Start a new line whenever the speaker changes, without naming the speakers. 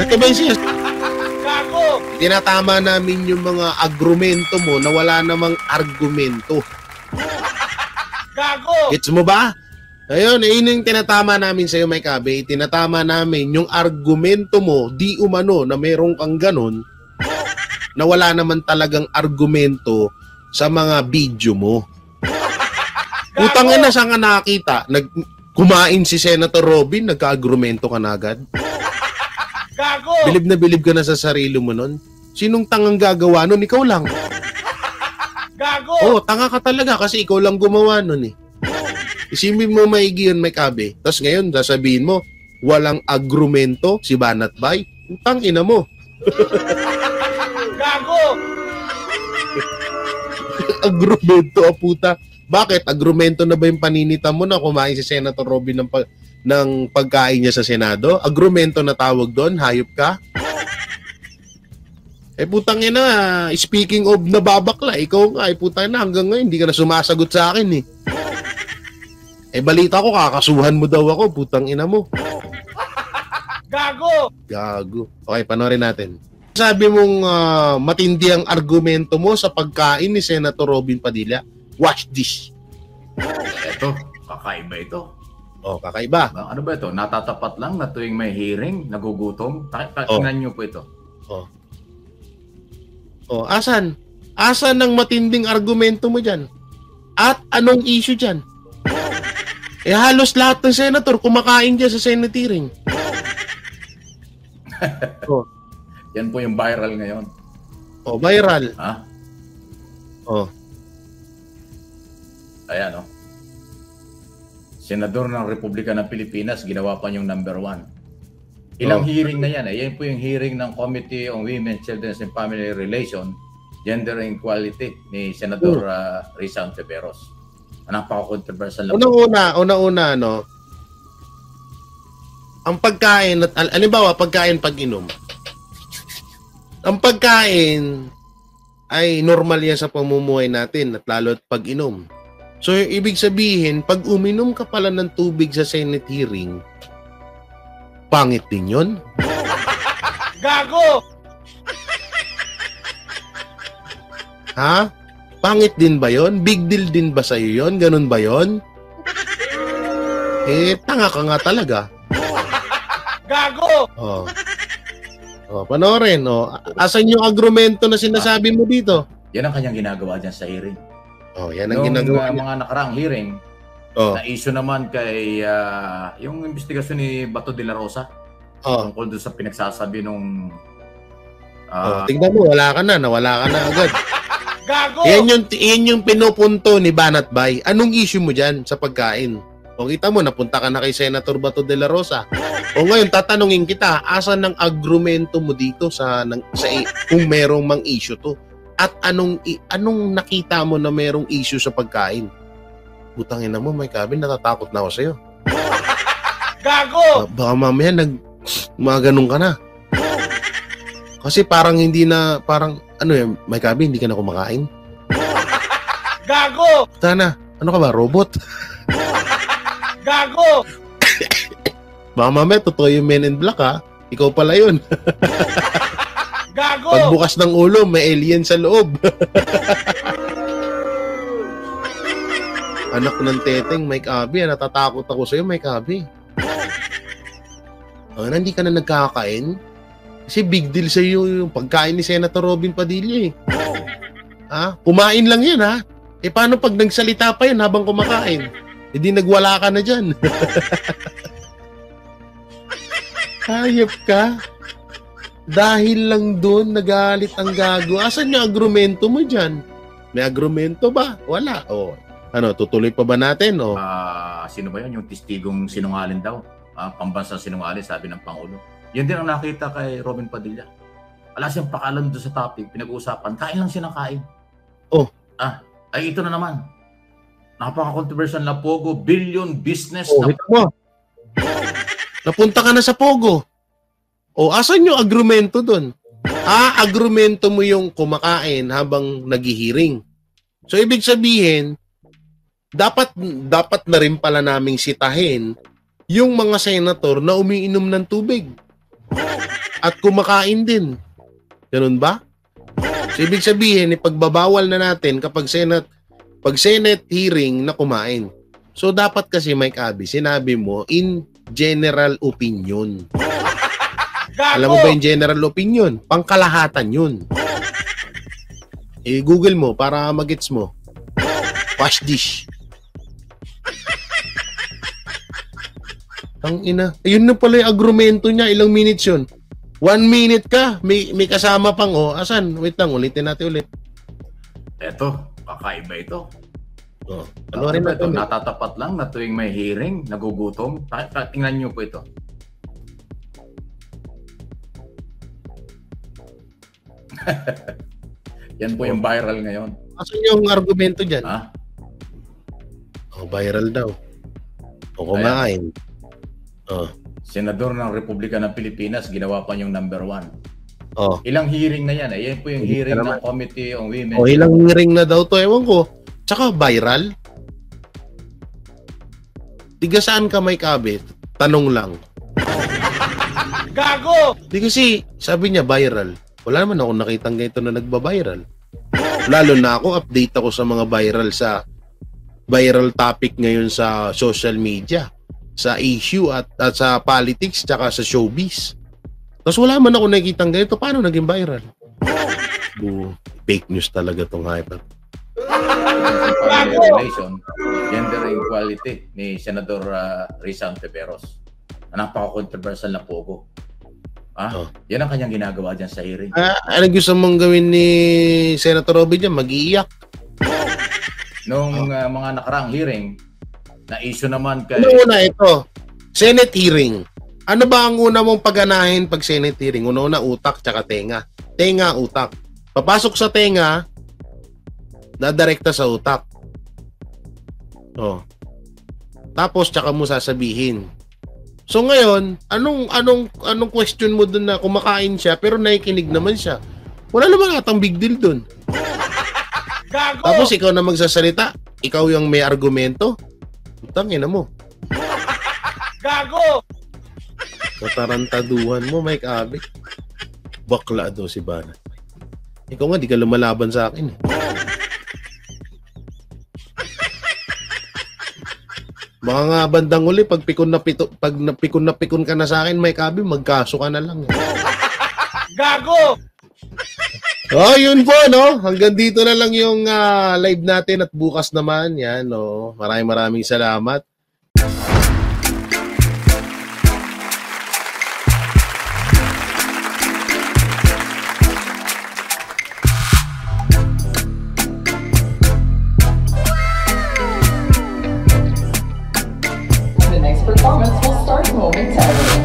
Ito ba yung Gago! Tinatama namin yung mga agrumento mo na wala namang argumento. Gago! Gets mo ba? Ayun, yun yung tinatama namin sa'yo, Mike Abe. Tinatama namin yung argumento mo, di umano na meron kang ganun, na wala naman talagang argumento sa mga video mo. Utang na saan ka nakakita? Kumain si Senator Robin, nagka-agrumento ka na agad? Gago! Bilib na bilib ka na sa sarili mo nun? Sinong tangang gagawa nun? Ikaw lang. Gago! Oo, tanga ka talaga kasi ikaw lang gumawa nun eh. Isipin mo maigi yun, Mike Abe. Tapos ngayon, sasabihin mo, walang agrumento si Banat Bay. Tangina mo. Gago! Agrumento, puta. Bakit? Agrumento na ba yung paninita mo na kumain si Senator Robin ng pagkain niya sa Senado? Agrumento na tawag doon? Hayop ka? Putang ina, speaking of nababakla, ikaw nga, putang ina, hanggang ngayon, hindi ka na sumasagot sa akin eh. Balita ko, kakasuhan mo daw ako, putang ina mo. Gago! Gago. Okay, panoorin natin. Sabi mong matindi ang argumento mo sa pagkain ni Senator Robin Padilla. Watch this.
Ito, kakaiba ito.
Oh, kakaiba.
Ano ba ito? Natatapat lang na tuwing may hearing, nagugutom. Tingnan niyo po ito.
Asan? Asan ang matinding argumento mo dyan? At anong issue dyan? Halos lahat ng senator kumakain dyan sa Senate hearing.
Yan po yung viral ngayon.
Viral.
Ha? Ayan, Senador ng Republika ng Pilipinas, ginawa pa yung number 1. Ilang hearing na yan. Yan po yung hearing ng Committee on Women, Children and Family Relations, Gender and Equality ni Senador Risa Ontiveros. Napaka-controversial na.
Una-una, ang pagkain, halimbawa, pagkain pag-inom. Ang pagkain ay normal yan sa pamumuhay natin at lalo at pag-inom. So, yung ibig sabihin, pag uminom ka pala ng tubig sa Senate hearing, pangit din yun? Gago! Ha? Pangit din ba yon? Big deal din ba sa'yo yon? Ganun ba yon? Tanga ka nga talaga. Gago! Panoorin. Asan yung agrumento na sinasabi mo dito?
Yan ang kanyang ginagawa dyan sa hearing.
Yan ang ginagawa niya.
Mga nakarang hearing, na-issue naman kay yung investigasyon ni Bato de la Rosa tungkol doon sa pinagsasabi nung
tingnan mo, nawala ka na agad.
Gago!
Yan yung pinupunto ni Banat Bay. Anong issue mo dyan sa pagkain? Kita mo, napunta ka na kay Senator Bato de la Rosa. Ngayon, tatanungin kita, asan ng agrumento mo dito kung merong mang issue to? At anong nakita mo na merong issue sa pagkain? Putangin na mo, Mike Abe, natatakot na ako sa'yo. Gago! Baka mamaya mga ganun ka na. Kasi parang Mike Abe, hindi ka na kumakain? Gago! Sana, ano ka ba, robot? Gago! Baka mamaya, totoo yung Men in Black, ha? Ikaw pala yun. Gago! Pagbukas ng ulo, may alien sa loob. Anak ng teteng, Mike Abe, natatakot ako sa'yo, Mike Abe. Hindi ka na nagkakain? Kasi big deal sa'yo yung pagkain ni Senator Robin Padilla eh. Kumain lang yan ha. Paano pag nagsalita pa yan habang kumakain? Hindi nagwala ka na dyan. Hayop ka. Dahil lang doon nagalit ang gago. Asan yung agrumento mo dyan? May agrumento ba? Wala. Tutuloy pa ba natin?
Sino ba yun? Yung testigong sinungaling daw. Pambansang sinungaling, sabi ng Pangulo. Yan din ang nakita kay Robin Padilla. Wala siyang pakalan doon sa topic, pinag-uusapan. Kain lang siya ng kain. Ay ito na naman. Napaka-controversial na Pogo, billion business.
Ito mo. Napunta ka na sa Pogo. Asan yung agrumento doon? Agrumento mo yung kumakain habang naghihiring. So, ibig sabihin, dapat na rin pala naming sitahin yung mga senator na umiinom ng tubig. at kumakain din. Ganun ba? So, ibig sabihin, ipagbabawal na natin kapag Senate hearing na kumain. So, dapat kasi, Mike Abby, sinabi mo in general opinion. Alam mo ba yung general opinion? Pangkalahatan yun. I-google mo para magets mo. Wash dish. Ang ina. Ayun na pala yung agrumento niya. Ilang minutes yun? 1 minute ka. May kasama pang, asan? Wait lang, ulitin natin ulit.
Eto, kakaiba ito.
Ano rin
ito? Natatapat lang na tuwing may hearing, nagugutom. Tingnan niyo po ito. Yan po yung viral ngayon.
Asan yung argumento dyan?
Ha?
Viral daw. O kumain.
Senador ng Republika ng Pilipinas, ginawa pa yung number 1. Ilang hearing na yan? Yan po yung hearing ng Committee on Women.
Ilang hearing na daw to, ewan ko. Tsaka viral. Tiga saan ka, Mike Abby? Tanong lang.
Gago!
Di kasi, sabi niya viral. Wala naman ako nakitang ganito na nagba-viral. Lalo na ako, update ako sa mga viral topic ngayon sa social media, sa issue at sa politics, tsaka sa showbiz. Tapos wala man ako nakitang ganito. Paano naging viral? Fake news talaga tong hyper.
Relation, gender equality ni Senador Rizal Teberos. Napaka-controversial na pogo. Yan ang kanyang ginagawa dyan sa hearing.
Ano gusto mong gawin ni Senator Robin dyan? Mag-iiyak.
Nung mga nakaraang hearing, na-issue naman kay...
Una ito, Senate hearing. Ano ba ang una mong paganahin pag Senate hearing? Una utak tsaka tenga. Tenga, utak. Papasok sa tenga, dadirekta sa utak. Tapos tsaka mo sasabihin. So ngayon, anong question mo dun na kumakain siya pero nakikinig naman siya? Wala naman atang big deal dun.
Gago!
Tapos ikaw na magsasalita, ikaw yung may argumento. Tangina mo.
Gago!
Katarantaduhan mo, Mike Abby. Bakla daw si Bana. Ikaw nga, di ka lumalaban sa akin. Baka nga bandang uli, pag pikon na pikon ka na sa akin, Mike Abby, magkaso ka na lang.
Gago!
Yun po, no? Hanggang dito na lang yung live natin at bukas naman. Yan, no? Maraming salamat.
The next performance will start momentarily.